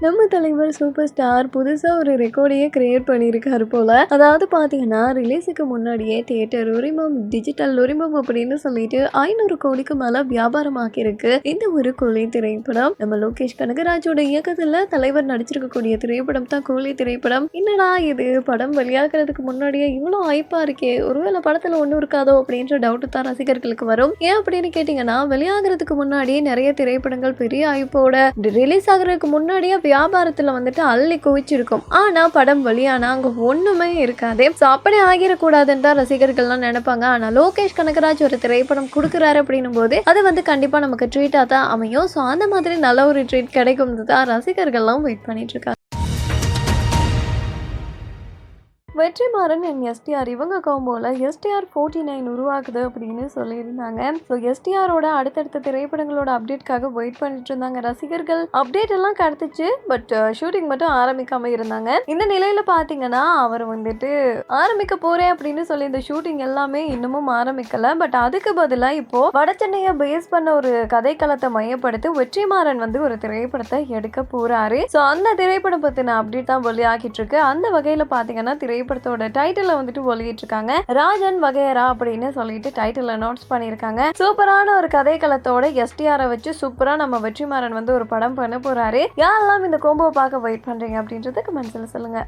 நம்ம தலைவர் super star புதுசா ஒரு ரெக்கார்டையே கிரியேட் பண்ணியிருக்காரு போல. அதாவது பார்த்தீங்கன்னா, ரிலீஸுக்கு முன்னாடியே தியேட்டர் உரிமம், டிஜிட்டல் உரிமம் அப்படின்னு சொல்லிட்டு 500 கோடிக்கு மேல வியாபாரமாக்கியிருக்கு இந்த ஒரு கூலி திரைப்படம். நம்ம லோகேஷ் கனகராஜோட இயக்கத்துல தலைவர் நடிச்சிருக்கக்கூடிய திரைப்படம் தான் கூலி திரைப்படம். என்னடா இது படம் வெளியாகிறதுக்கு முன்னாடியே இவ்வளோ ஹைப்பா இருக்கே, ஒருவேளை படத்துல ஒன்றும் இருக்காதோ அப்படின்ற டவுட் தான் ரசிகர்களுக்கு வரும். ஏன் அப்படின்னு கேட்டீங்கன்னா, வெளியாகிறதுக்கு முன்னாடியே நிறைய திரைப்படங்கள் பெரிய ஹைப்போட ரிலீஸ் ஆகிறதுக்கு முன்னாடியே வியாபாரத்துல வந்துட்டு அள்ளி குவிச்சிருக்கும். ஆனா படம் வெளியானா அங்க ஒண்ணுமே இருக்காது. ஸோ அப்படி ஆகிடக்கூடாதுன்னு தான் ரசிகர்கள்லாம் நினைப்பாங்க. ஆனா லோகேஷ் கனகராஜ் ஒரு திரைப்படம் கொடுக்குறாரு அப்படின்னும் போது அது வந்து கண்டிப்பா நமக்கு ட்ரீட்டா தான் அமையும். ஸோ அந்த மாதிரி நல்ல ஒரு ட்ரீட் கிடைக்கும் தான் ரசிகர்கள்லாம் வெயிட் பண்ணிட்டு இருக்காங்க. வெற்றிமாறன் அண்ட் எஸ்டிஆர் இவங்க காம்போல எஸ்டிஆர் 49 உருவாக்குது அப்படின்னு சொல்லியிருந்தாங்க. ஸோ எஸ்டிஆரோட அடுத்தடுத்த திரைப்படங்களோட அப்டேட்காக வெயிட் பண்ணிட்டு இருந்தாங்க ரசிகர்கள். அப்டேட் எல்லாம் கிடைச்சிச்சு, பட் ஷூட்டிங் மட்டும் ஆரம்பிக்காம இருந்தாங்க. இந்த நிலையில பாத்தீங்கன்னா அவர் வந்துட்டு ஆரம்பிக்க போறேன் அப்படின்னு சொல்லி இந்த ஷூட்டிங் எல்லாமே இன்னமும் ஆரம்பிக்கல. பட் அதுக்கு பதிலாக இப்போ வடசென்னையை பேஸ் பண்ண ஒரு கதைக்களத்தை மையப்படுத்தி வெற்றிமாறன் வந்து ஒரு திரைப்படத்தை எடுக்க போறாரு. ஸோ அந்த திரைப்படம் பத்தின அப்டேட் தான் வெளியாகிட்டு இருக்கு. அந்த வகையில பாத்தீங்கன்னா திரைப்படத்தோட டைட்டில் வந்துட்டு வெளியிட்டிருக்காங்க. ராஜன் வகையரா அப்படின்னு சொல்லிட்டு டைட்டில் அனௌன்ஸ் பண்ணியிருக்காங்க. சூப்பரான ஒரு கதைக்களத்தோட எஸ்டிஆரை வச்சு சூப்பரா நம்ம வெற்றிமாறன் வந்து ஒரு படம் பண்ண போறாரு. யாரெல்லாம் இந்த கோம்போவை பார்க்க வெயிட் பண்றீங்க அப்படின்றத கமெண்ட்ஸ்ல சொல்லுங்க.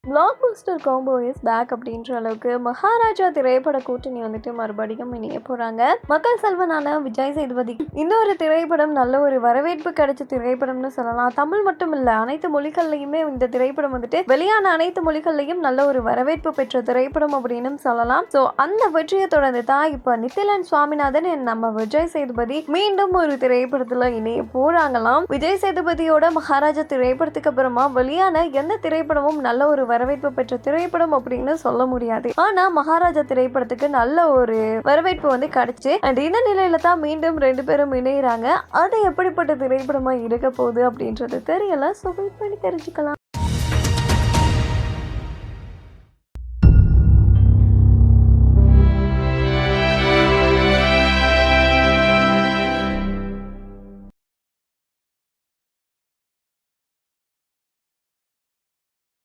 பிளாக்பஸ்டர் காம்போ இஸ் பேக் அப்படின்ற அளவுக்கு மகாராஜா திரைப்பட கூட்டணி வந்துட்டு மறுபடியும் இணைய போறாங்க. மக்கள் செல்வனான விஜய் சேதுபதி இந்த ஒரு திரைப்படம் நல்ல ஒரு வரவேற்பு கிடைச்ச திரைப்படம்னு சொல்லலாம். தமிழ் மட்டும் இல்ல, அனைத்து மொழிகள்லையுமே இந்த திரைப்படம் வந்துட்டு வெளியான அனைத்து மொழிகள்லையும் நல்ல ஒரு வரவேற்பு பெற்ற திரைப்படம் அப்படின்னு சொல்லலாம். ஸோ அந்த வெற்றியை தொடர்ந்து தான் இப்போ நித்திலன் சுவாமிநாதன் நம்ம விஜய் சேதுபதி மீண்டும் ஒரு திரைப்படத்துல இணைய போறாங்களாம். விஜய் சேதுபதியோட மகாராஜா திரைப்படத்துக்கு அப்புறமா வெளியான எந்த திரைப்படமும் நல்ல ஒரு வரவேற்பு பெற்ற திரைப்படம் அப்படின்னு சொல்ல முடியாது. ஆனா மகாராஜா திரைப்படத்துக்கு நல்ல ஒரு வரவேற்பு வந்து கிடைச்சு அண்ட் இந்த நிலையில தான் மீண்டும் 2 பேரும் இணைகிறாங்க. அது எப்படிப்பட்ட திரைப்படமா இருக்க போகுது அப்படின்றது தெரியல. ஸோ வெயிட் பண்ணி தெரிஞ்சுக்கலாம்.